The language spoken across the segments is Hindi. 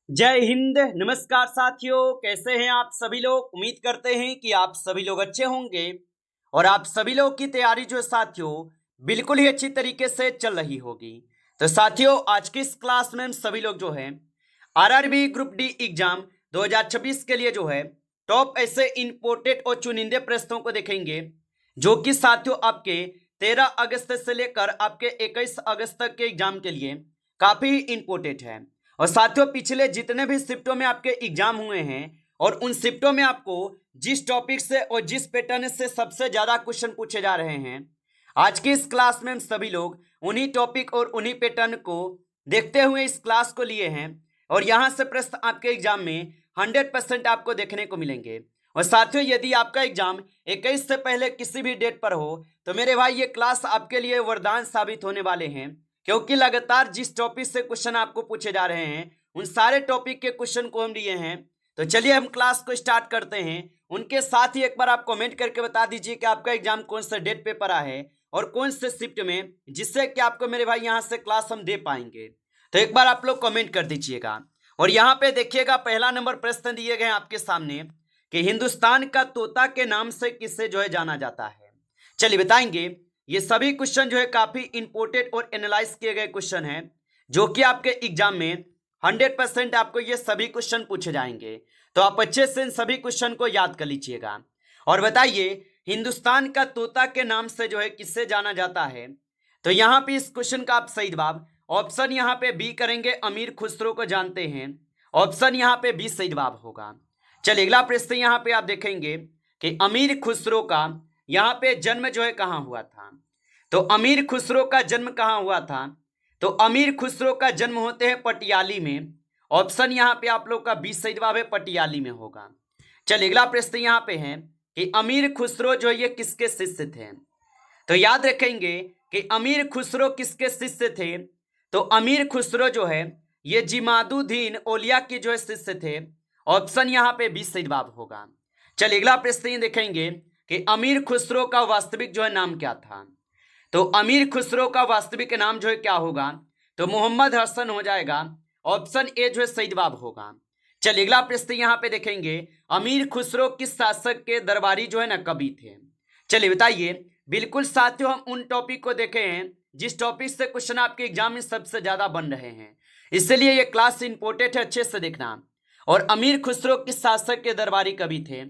जय हिंद। नमस्कार साथियों, कैसे हैं आप सभी लोग। उम्मीद करते हैं कि आप सभी लोग अच्छे होंगे और आप सभी लोग की तैयारी जो है साथियों बिल्कुल ही अच्छी तरीके से चल रही होगी। तो साथियों, आज की इस क्लास में हम सभी लोग जो है आरआरबी ग्रुप डी एग्जाम 2026 के लिए जो है टॉप ऐसे इंपोर्टेड और चुनिंदे प्रश्नों को देखेंगे जो कि साथियों आपके 13 अगस्त से लेकर आपके 21 अगस्त तक के एग्जाम के लिए काफी इंपोर्टेंट है। और साथियों, पिछले जितने भी शिफ्टों में आपके एग्जाम हुए हैं और उन शिफ्टों में आपको जिस टॉपिक से और जिस पैटर्न से सबसे ज्यादा क्वेश्चन पूछे जा रहे हैं, आज की इस क्लास में हम सभी लोग उन्हीं टॉपिक और उन्हीं पैटर्न को देखते हुए इस क्लास को लिए हैं और यहां से प्रश्न आपके एग्जाम में 100% आपको देखने को मिलेंगे। और साथियों, यदि आपका एग्जाम 21 से पहले किसी भी डेट पर हो तो मेरे भाई ये क्लास आपके लिए वरदान साबित होने वाले हैं, क्योंकि लगातार जिस टॉपिक से क्वेश्चन आपको पूछे जा रहे हैं उन सारे टॉपिक के क्वेश्चन को हम लिए हैं। तो चलिए हम क्लास को स्टार्ट करते हैं। उनके साथ ही एक बार आप कमेंट करके बता दीजिए कि आपका एग्जाम कौन से डेट पे पड़ा है और कौन से शिफ्ट में, जिससे कि आपको मेरे भाई यहाँ से क्लास हम दे पाएंगे। तो एक बार आप लोग कमेंट कर दीजिएगा। और यहाँ पे देखिएगा, पहला नंबर प्रश्न दिए गए आपके सामने कि हिंदुस्तान का तोता के नाम से किसे जो है जाना जाता है। चलिए बताएंगे। ये सभी क्वेश्चन जो है काफी इंपोर्टेंट और एनालाइज किए गए क्वेश्चन हैं जो कि आपके एग्जाम में 100% आपको ये सभी क्वेश्चन पूछे जाएंगे। तो आप अच्छे से इन सभी क्वेश्चन को याद कर लीजिएगा और बताइए हिंदुस्तान का तोता के नाम से जो है किससे जाना जाता है। तो यहाँ पे इस क्वेश्चन का आप सही जवाब ऑप्शन यहाँ पे बी करेंगे, अमीर खुसरो को जानते हैं। ऑप्शन यहाँ पे बी सही जवाब होगा। चलिए अगला प्रश्न यहाँ पे आप देखेंगे कि अमीर खुसरो का यहाँ पे जन्म जो है कहाँ हुआ था। तो अमीर खुसरो का जन्म कहाँ हुआ था। तो अमीर खुसरो का जन्म होते हैं पटियाली में। ऑप्शन यहाँ पे आप लोग का 20 सही जवाब है, पटियाली में होगा। चलिए अगला प्रश्न यहाँ पे है कि अमीर खुसरो जो है ये किसके शिष्य थे। तो याद रखेंगे कि अमीर खुसरो किसके शिष्य थे। तो अमीर खुसरो जो है ये जिमादुद्दीन औलिया के जो है शिष्य थे। ऑप्शन यहाँ पे 20 सही जवाब होगा। चलिए अगला प्रश्न ये देखेंगे कि अमीर खुसरो का वास्तविक जो है नाम क्या था। तो अमीर खुसरो का वास्तविक नाम जो है क्या होगा। तो मोहम्मद हसन हो जाएगा। ऑप्शन ए जो है सही जवाब होगा। चलिए अगला प्रश्न यहाँ पे देखेंगे, अमीर खुसरो किस शासक के दरबारी जो है ना कवि थे। चलिए बताइए। बिल्कुल साथियों, हम उन टॉपिक को देखे हैं जिस टॉपिक से क्वेश्चन आपके एग्जाम में सबसे ज्यादा बन रहे हैं, इसलिए ये क्लास इंपोर्टेंट है, अच्छे से देखना। और अमीर खुसरो किस शासक के दरबारी कवि थे।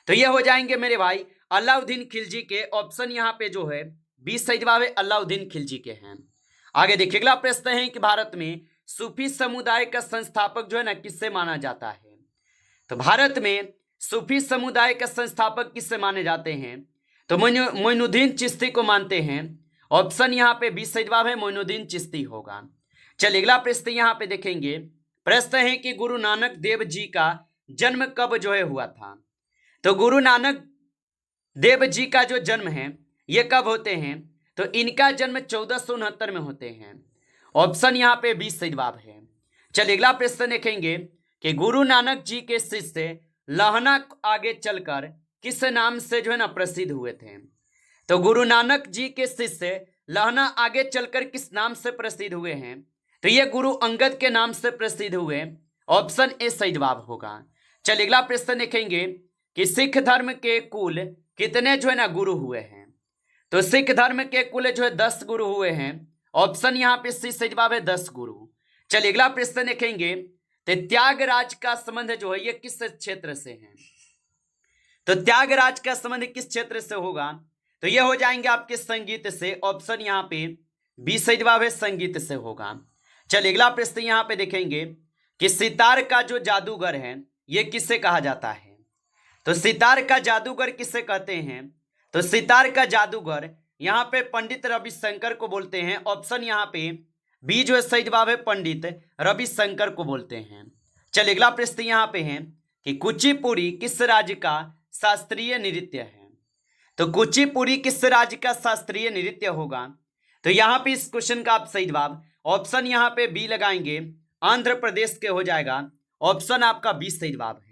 तो ये हो जाएंगे मेरे भाई अलाउद्दीन खिलजी के। ऑप्शन यहाँ पे जो है 20 सही जवाब है, अलाउद्दीन खिलजी के हैं। आगे देखिए अगला प्रश्न है कि भारत में सूफी समुदाय का संस्थापक जो है ना किससे माना जाता है। तो भारत में सूफी समुदाय का संस्थापक किससे माने जाते हैं। तो मोइनुद्दीन चिश्ती को मानते हैं। ऑप्शन यहाँ पे 20 सही जवाब है, मोइनुद्दीन चिश्ती होगा। चलिए अगला प्रश्न यहाँ पे देखेंगे। प्रश्न है कि गुरु नानक देव जी का जन्म कब जो है हुआ था। तो गुरु नानक देव जी का जो जन्म है ये कब होते हैं। तो इनका जन्म 1469 में होते हैं। ऑप्शन यहाँ पे 20 सही जवाब है। चलिए अगला प्रश्न देखेंगे कि गुरु नानक जी के शिष्य लहना आगे चलकर किस नाम से जो है ना प्रसिद्ध हुए थे। तो गुरु नानक जी के शिष्य लहना आगे चलकर किस नाम से प्रसिद्ध हुए हैं। तो ये गुरु अंगद के नाम से प्रसिद्ध हुए। ऑप्शन ए सही जवाब होगा। चलिए अगला प्रश्न देखेंगे कि सिख धर्म के कुल कितने जो है ना गुरु हुए हैं। तो सिख धर्म के कुल जो है 10 गुरु हुए हैं। ऑप्शन यहाँ पे सी सही जवाब है, 10 गुरु। चलिए अगला प्रश्न देखेंगे तो त्यागराज का संबंध जो है ये किस क्षेत्र से है। तो त्यागराज का संबंध किस क्षेत्र से होगा। तो ये हो जाएंगे आपके संगीत से। ऑप्शन यहाँ पे 20 सही जवाब है, संगीत से होगा। चलिए अगला प्रश्न यहाँ पे देखेंगे कि सितार का जो जादूगर है ये किससे कहा जाता है। तो सितार का जादूगर किससे कहते हैं। तो सितार का जादूगर यहाँ पे पंडित रविशंकर को बोलते हैं। ऑप्शन यहाँ पे बी जो है सही जवाब है, पंडित रविशंकर को बोलते हैं। चलिए अगला प्रश्न यहाँ पे है कि कुचिपुड़ी किस राज्य का शास्त्रीय नृत्य है। तो कुचिपुड़ी किस राज्य का शास्त्रीय नृत्य होगा। तो यहाँ पे इस क्वेश्चन का आप सही जवाब ऑप्शन यहाँ पे बी लगाएंगे, आंध्र प्रदेश के हो जाएगा। ऑप्शन आपका 20 सही जवाब है।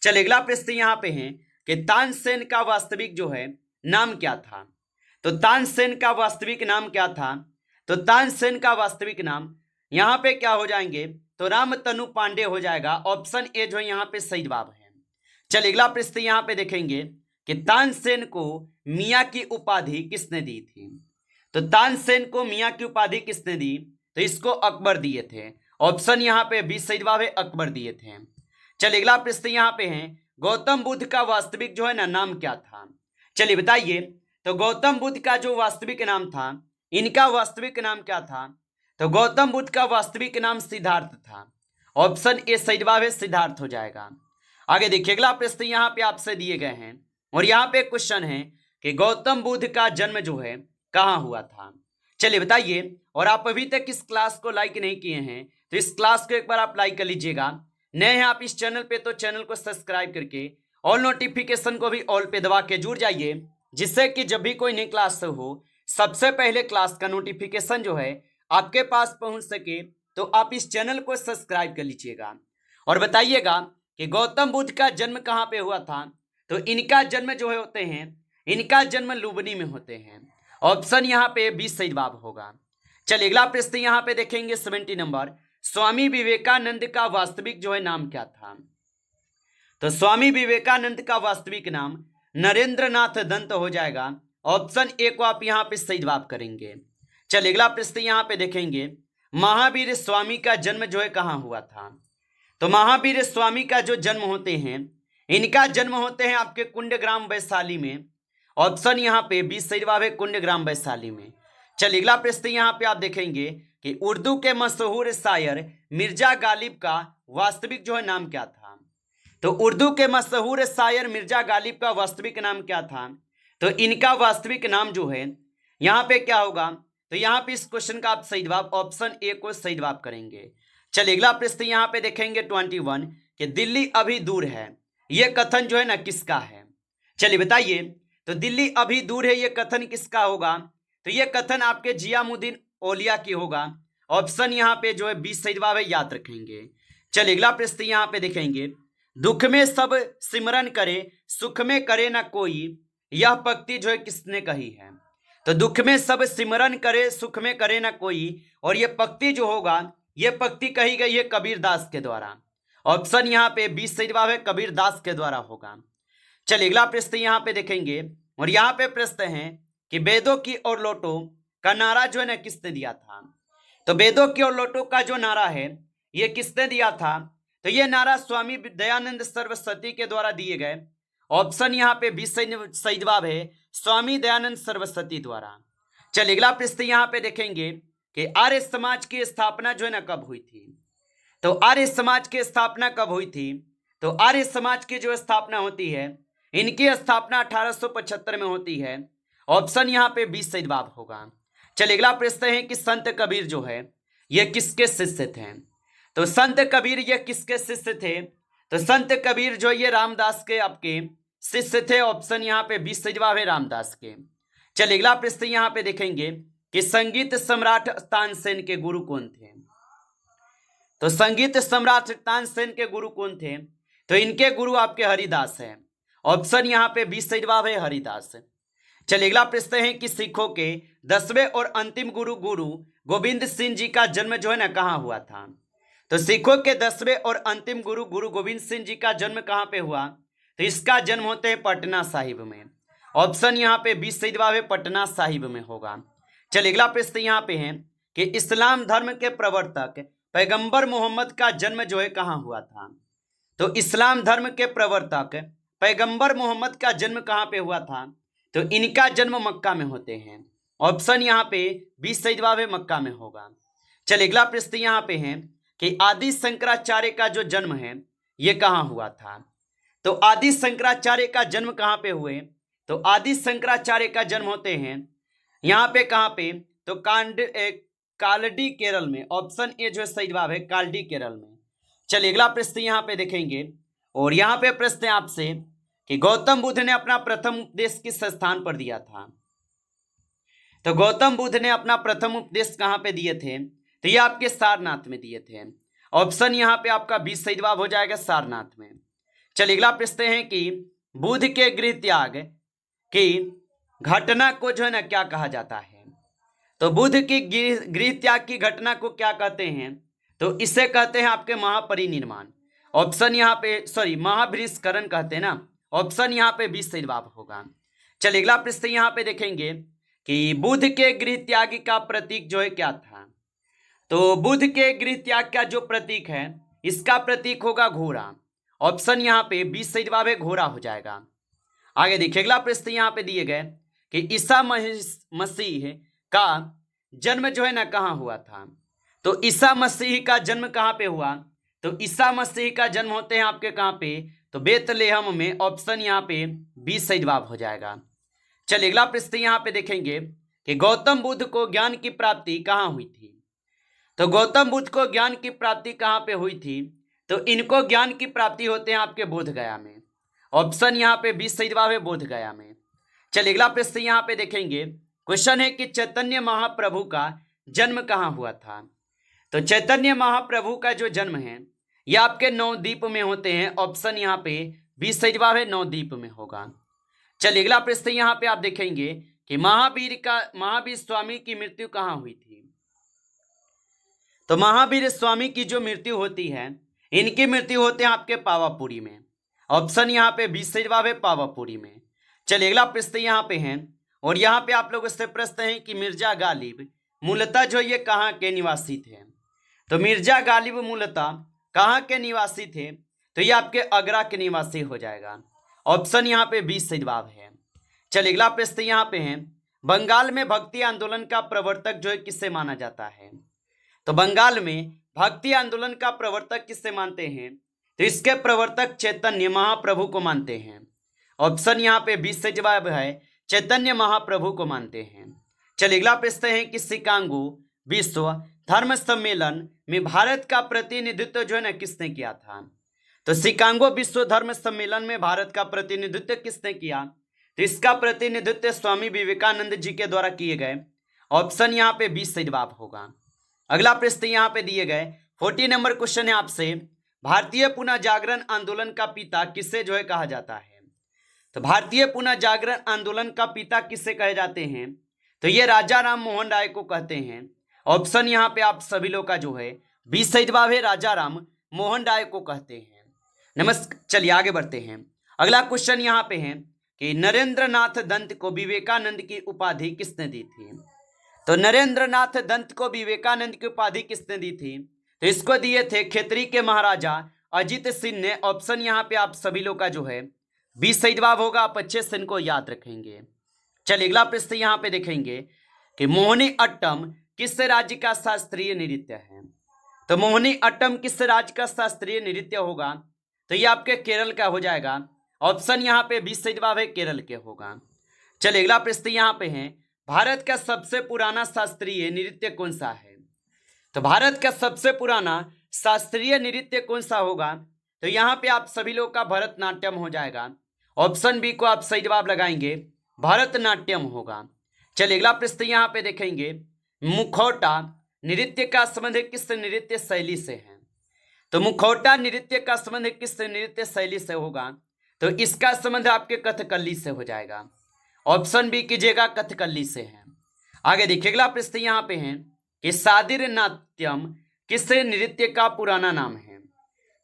चलिए अगला प्रश्न यहाँ पे है कि तानसेन का वास्तविक जो है नाम क्या था। तो तानसेन का वास्तविक नाम क्या था। तो तानसेन का वास्तविक नाम यहाँ पे क्या हो जाएंगे, तो रामतनु पांडे हो जाएगा। ऑप्शन ए जो है यहाँ पे सही जवाब है। चलिए अगला प्रश्न यहाँ पे देखेंगे कि तानसेन को मियाँ की उपाधि किसने दी थी। तो तानसेन को मियाँ की उपाधि किसने दी, तो इसको अकबर दिए थे। ऑप्शन यहाँ पे बी सही जवाब है, अकबर दिए थे। चलिए अगला प्रश्न यहाँ पे है, गौतम बुद्ध का वास्तविक जो है ना नाम क्या था। चलिए बताइए, तो गौतम बुद्ध का जो वास्तविक नाम था, इनका वास्तविक नाम क्या था। तो गौतम बुद्ध का वास्तविक नाम सिद्धार्थ था। ऑप्शन ए सही जवाब है, सिद्धार्थ हो जाएगा। आगे देखिए अगला प्रश्न यहाँ पे आपसे दिए गए हैं और यहाँ पे क्वेश्चन है कि गौतम बुद्ध का जन्म जो है कहाँ हुआ था। चलिए बताइए, और आप अभी तक इस क्लास को लाइक नहीं किए हैं तो इस क्लास को एक बार आप लाइक कर लीजिएगा। नए हैं आप इस चैनल पे तो चैनल को सब्सक्राइब करके ऑल नोटिफिकेशन को भी ऑल पे दबा के जुड़ जाइए, जिससे कि जब भी कोई नई क्लास हो सबसे पहले क्लास का नोटिफिकेशन जो है आपके पास पहुंच सके। तो आप इस चैनल को सब्सक्राइब कर लीजिएगा और बताइएगा कि गौतम बुद्ध का जन्म कहाँ पे हुआ था। तो इनका जन्म जो है होते हैं, इनका जन्म लुबनी में होते हैं। ऑप्शन यहाँ पे 20 सही जवाब होगा। चलिए अगला प्रश्न यहाँ पे देखेंगे 70 नंबर, स्वामी विवेकानंद का वास्तविक जो है नाम क्या था। तो स्वामी विवेकानंद का वास्तविक नाम नरेंद्रनाथ दत्त हो जाएगा। ऑप्शन ए को आप यहाँ पे सही जवाब करेंगे। चलिए अगला प्रश्न यहाँ पे देखेंगे, महावीर स्वामी का जन्म जो है कहाँ हुआ था। तो महावीर स्वामी का जो जन्म होते हैं, इनका जन्म होते हैं आपके कुंडग्राम वैशाली में। ऑप्शन यहाँ पे 20 सही जवाब है, कुंडग्राम वैशाली में। चलिए अगला प्रश्न यहाँ पे आप देखेंगे कि उर्दू के मशहूर शायर मिर्जा गालिब का वास्तविक जो है नाम क्या था। तो उर्दू के मशहूर शायर मिर्जा गालिब का वास्तविक नाम क्या था। तो इनका वास्तविक नाम जो है यहाँ पे क्या होगा। तो यहाँ पे इस क्वेश्चन का आप सही जवाब ऑप्शन ए को सही जवाब करेंगे। चलिए अगला प्रश्न यहाँ पे देखेंगे 21 कि दिल्ली अभी दूर है, ये कथन जो है ना किसका है। चलिए बताइए, तो दिल्ली अभी दूर है ये कथन किसका होगा। तो ये कथन आपके जियामुद्दीन औलिया की होगा। ऑप्शन यहाँ पे जो है 20 सही जवाब है, याद रखेंगे। चलिए अगला प्रश्न यहाँ पे देखेंगे, दुख में सब सिमरन करे सुख में करे ना कोई, यह पंक्ति जो है किसने कही है। तो दुख में सब सिमरन करे सुख में करे ना कोई, और ये पंक्ति जो होगा ये पंक्ति कही गई है कबीर दास के द्वारा। ऑप्शन यहाँ पे 20 सही जवाब है, कबीर दास के द्वारा होगा। चलिए अगला प्रश्न यहाँ पे देखेंगे और यहाँ पे प्रश्न है कि वेदों की ओर लौटो का नारा जो है ना किसने दिया था। तो वेदों की ओर लौटो का जो नारा है ये किसने दिया था। तो ये नारा स्वामी दयानंद सरस्वती के द्वारा दिए गए। ऑप्शन यहाँ पे 20 सही जवाब है, स्वामी दयानंद सरस्वती द्वारा। चलिए अगला प्रश्न यहाँ पे देखेंगे कि आर्य समाज की स्थापना जो है ना कब हुई थी। तो आर्य समाज की स्थापना कब हुई थी। तो आर्य समाज की जो स्थापना होती है, इनकी स्थापना 1875 में होती है। ऑप्शन यहाँ पे 20 सही जवाब होगा। चलिए अगला प्रश्न है कि संत कबीर जो है ये किसके शिष्य थे। तो संत कबीर ये किसके शिष्य थे। तो संत कबीर जो ये रामदास के आपके शिष्य थे। ऑप्शन यहाँ पे 20 सही जवाब है, रामदास के। चलिए अगला प्रश्न यहाँ पे देखेंगे कि संगीत सम्राट तानसेन के गुरु कौन थे। तो संगीत सम्राट तानसेन के गुरु कौन थे। तो इनके गुरु आपके हरिदास हैं। ऑप्शन यहाँ पे 20 सही जवाब है, हरिदास। चलिए अगला प्रश्न है कि सिखों के 10वें और अंतिम गुरु गोविंद सिंह जी का जन्म जो है ना कहाँ हुआ था। तो सिखों के 10वें और अंतिम गुरु गोविंद सिंह जी का जन्म कहाँ पे हुआ। तो इसका जन्म होते हैं पटना साहिब में। ऑप्शन यहाँ पे 20 सही जवाब है, पटना साहिब में होगा। चलिए अगला प्रश्न यहाँ पे है कि इस्लाम धर्म के प्रवर्तक पैगंबर मोहम्मद का जन्म जो है कहाँ हुआ था। तो इस्लाम धर्म के प्रवर्तक पैगंबर मोहम्मद का जन्म कहाँ पे हुआ था। तो इनका जन्म मक्का में होते हैं। ऑप्शन यहाँ पे 20 सही जवाब है, मक्का में होगा। चलिए अगला प्रश्न यहाँ पे है कि आदि शंकराचार्य का जो जन्म है ये कहाँ हुआ था। तो आदि शंकराचार्य का जन्म कहाँ पे हुए। तो आदि शंकराचार्य का जन्म होते हैं यहाँ पे कहाँ पे। तो कालडी केरल में। ऑप्शन ए जो है सही जवाब है, कालडी केरल में। चलिए अगला प्रश्न यहाँ पे देखेंगे और यहाँ पे प्रश्न है आपसे कि गौतम बुद्ध ने अपना प्रथम उपदेश किस स्थान पर दिया था। तो गौतम बुद्ध ने अपना प्रथम उपदेश कहाँ पे दिए थे। तो ये आपके सारनाथ में दिए थे। ऑप्शन यहाँ पे आपका 20 सही जवाब हो जाएगा, सारनाथ में। चलिए अगला प्रश्न है कि बुद्ध के गृह त्याग की घटना को जो है ना क्या कहा जाता है। तो बुद्ध की गृह त्याग की घटना को क्या कहते हैं। तो इसे कहते हैं आपके महापरिनिर्वाण। ऑप्शन यहाँ पे सॉरी महाबहिष्करण कहते हैं ना। ऑप्शन यहाँ पे 20 सही जवाब होगा। चलिए अगला प्रश्न यहाँ पे देखेंगे कि बुद्ध के गृह त्याग का प्रतीक जो है क्या था। तो बुद्ध के गृह त्याग का जो प्रतीक है इसका प्रतीक होगा घोड़ा। ऑप्शन यहाँ पे 20 सही जवाब है, घोड़ा हो जाएगा। आगे देखिए अगला प्रश्न यहाँ पे दिए गए कि ईसा मसीह का जन्म जो है ना कहाँ हुआ था। तो ईसा मसीह का जन्म कहाँ पे हुआ। तो ईसा मसीह का जन्म होते हैं आपके कहाँ पे, तो बेतलेहम में। ऑप्शन यहाँ पे 20 सही जवाब हो जाएगा। चलिए अगला प्रश्न यहाँ पे देखेंगे कि गौतम बुद्ध को ज्ञान की प्राप्ति कहाँ हुई थी। तो गौतम बुद्ध को ज्ञान की प्राप्ति कहाँ पे हुई थी। तो इनको ज्ञान की प्राप्ति होते हैं आपके बोध गया में। ऑप्शन यहाँ पे 20 सही जवाब है, बोध गया में। चलिए अगला प्रश्न यहाँ पे देखेंगे, क्वेश्चन है कि चैतन्य महाप्रभु का जन्म कहाँ हुआ था। तो चैतन्य महाप्रभु का जो जन्म है यह आपके नवद्वीप में होते हैं। ऑप्शन यहाँ पे 20 सही जवाब है, नवद्वीप में होगा। चलिए अगला प्रश्न यहाँ पे आप देखेंगे कि महावीर स्वामी की मृत्यु कहाँ हुई थी। तो महावीर स्वामी की जो मृत्यु होती है इनकी मृत्यु होते हैं आपके पावापुरी में। ऑप्शन यहाँ पे 20 सही जवाब है, पावापुरी में। चलिए अगला प्रश्न यहाँ पे है और यहाँ पे आप लोगों से प्रश्न है कि मिर्जा गालिब मूलतः जो ये कहाँ के निवासी थे। तो मिर्जा गालिब मूलतः कहाँ के निवासी थे। तो ये आपके आगरा के निवासी हो जाएगा। ऑप्शन यहाँ पे 20 सही जवाब है। चलिए अगला प्रश्न यहाँ पे है, बंगाल में भक्ति आंदोलन का प्रवर्तक जो है किससे माना जाता है। तो बंगाल में भक्ति आंदोलन का प्रवर्तक किससे मानते हैं। तो इसके प्रवर्तक चैतन्य महाप्रभु को मानते हैं। ऑप्शन यहाँ पे 20 सही जवाब है, चैतन्य महाप्रभु को मानते हैं। चलिए अगला प्रश्न है कि शिकागो विश्व धर्म सम्मेलन में भारत का प्रतिनिधित्व जो है ना किसने किया था। तो शिकागो विश्व धर्म सम्मेलन में भारत का प्रतिनिधित्व किसने किया। तो इसका प्रतिनिधित्व स्वामी विवेकानंद जी के द्वारा किए गए। ऑप्शन यहाँ पे 20 सही जवाब होगा। अगला प्रश्न यहाँ पे दिए गए 40 नंबर क्वेश्चन है आपसे, भारतीय पुनः जागरण आंदोलन का पिता किससे जो है कहा जाता है। तो भारतीय पुनः जागरण आंदोलन का पिता किससे कहे जाते हैं। तो ये राजा राम मोहन राय को कहते हैं। ऑप्शन यहाँ पे आप सभी लोग का जो है 20 सही जवाब है, राजा राम मोहन राय को कहते हैं। नमस्कार, चलिए आगे बढ़ते हैं। अगला क्वेश्चन यहाँ पे है कि नरेंद्रनाथ दंत को विवेकानंद की उपाधि किसने दी थी। तो नरेंद्रनाथ दंत को विवेकानंद की उपाधि किसने दी थी। तो इसको दिए थे खेतरी के महाराजा अजित सिंह ने। ऑप्शन यहाँ पे आप सभी लोग का जो है 20 सही जवाब होगा। आप अच्छे से इनको याद रखेंगे। चलिए अगला प्रश्न यहाँ पे देखेंगे कि मोहिनी अट्टम किस राज्य का शास्त्रीय नृत्य है। तो मोहिनी अट्टम किस राज्य का शास्त्रीय नृत्य होगा। तो ये आपके केरल का हो जाएगा। ऑप्शन यहाँ पे 20 सही जवाब है, केरल के होगा। चलिए अगला प्रश्न यहाँ पे है, भारत का सबसे पुराना शास्त्रीय नृत्य कौन सा है। तो भारत का सबसे पुराना शास्त्रीय नृत्य कौन सा होगा। तो यहाँ पे आप सभी लोग का भरतनाट्यम हो जाएगा। ऑप्शन बी को आप सही जवाब लगाएंगे, भरतनाट्यम होगा। चलिए अगला प्रश्न यहाँ पे देखेंगे, मुखौटा नृत्य का संबंध किस नृत्य शैली से है। तो मुखौटा नृत्य का संबंध किस नृत्य शैली से होगा। तो इसका संबंध आपके कथकली से हो जाएगा। ऑप्शन बी कीजिएगा, कथकली से है। आगे देखिए अगला प्रश्न यहाँ पे है कि सादिर नाट्यम किस नृत्य का पुराना नाम है।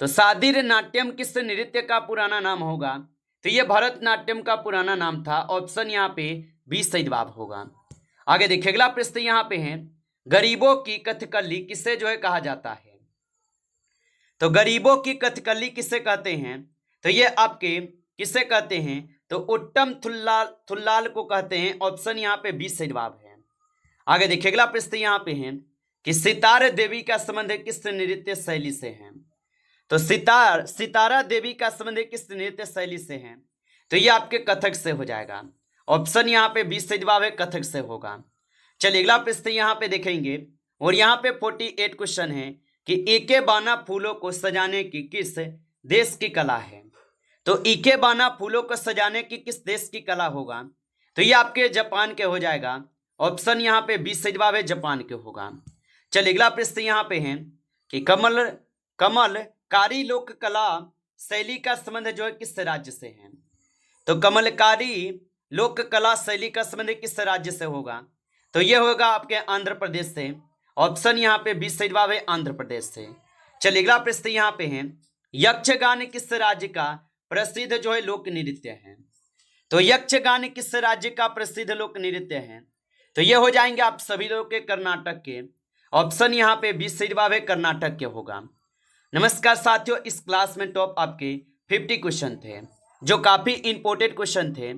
तो सादिर नाट्यम किस नृत्य का पुराना नाम होगा। तो ये भरतनाट्यम का पुराना नाम था। ऑप्शन यहाँ पे 20 सही जवाब होगा। आगे देखिए अगला प्रश्न यहाँ पे है, गरीबों की कथकली किससे जो है कहा जाता है। तो गरीबों की कथकली किससे कहते हैं। तो ये आपके किससे कहते हैं। तो उत्तम थुल्लाल को कहते हैं। ऑप्शन यहाँ पे 20 सही जवाब है। आगे देखिए अगला प्रश्न यहाँ पे है कि सितारा देवी का संबंध किस नृत्य शैली से है। तो सितारा देवी का संबंध किस नृत्य शैली से है। तो ये आपके कथक से हो जाएगा। ऑप्शन यहाँ पे 20 सही जवाब है, कथक से होगा। चलिए अगला प्रश्न यहाँ पे देखेंगे और यहाँ पे 48 क्वेश्चन है कि इके बाना फूलों को सजाने की किस देश की कला है। तो इके बाना फूलों को सजाने की किस देश की कला होगा। तो ये आपके जापान के हो जाएगा। ऑप्शन यहाँ पे 20 सही जवाब है, जापान के होगा। चलिए अगला प्रश्न यहाँ पे है कि कमलकारी लोक कला शैली का संबंध जो है किस राज्य से है। तो कमलकारी लोक कला शैली का संबंध किस राज्य से होगा। तो ये होगा आपके आंध्र प्रदेश से। ऑप्शन यहाँ पे बी सही जवाब है आंध्र प्रदेश से। चलिए अगला प्रश्न यहाँ पे है, यक्षगान किस राज्य का प्रसिद्ध जो है लोक नृत्य है? तो यक्षगान किस राज्य का प्रसिद्ध लोक नृत्य है? तो ये हो जाएंगे आप सभी लोग के कर्नाटक के। ऑप्शन यहाँ पे बी सही जवाब है कर्नाटक के होगा। नमस्कार साथियों, इस क्लास में टॉप आपके 50 क्वेश्चन थे जो काफी इंपॉर्टेंट क्वेश्चन थे।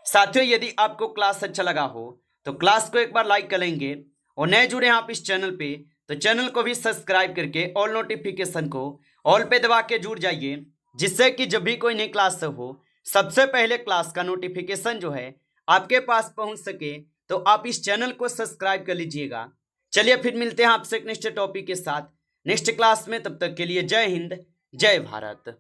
साथियों यदि आपको क्लास अच्छा लगा हो तो क्लास को एक बार लाइक करेंगे और नए जुड़े हैं आप इस चैनल पे तो चैनल को भी सब्सक्राइब करके ऑल नोटिफिकेशन को ऑल पे दबा के जुड़ जाइए, जिससे कि जब भी कोई नई क्लास हो सबसे पहले क्लास का नोटिफिकेशन जो है आपके पास पहुंच सके। तो आप इस चैनल को सब्सक्राइब कर लीजिएगा। चलिए फिर मिलते हैं आपसे एक नेक्स्ट टॉपिक के साथ नेक्स्ट क्लास में, तब तक के लिए जय हिंद जय भारत।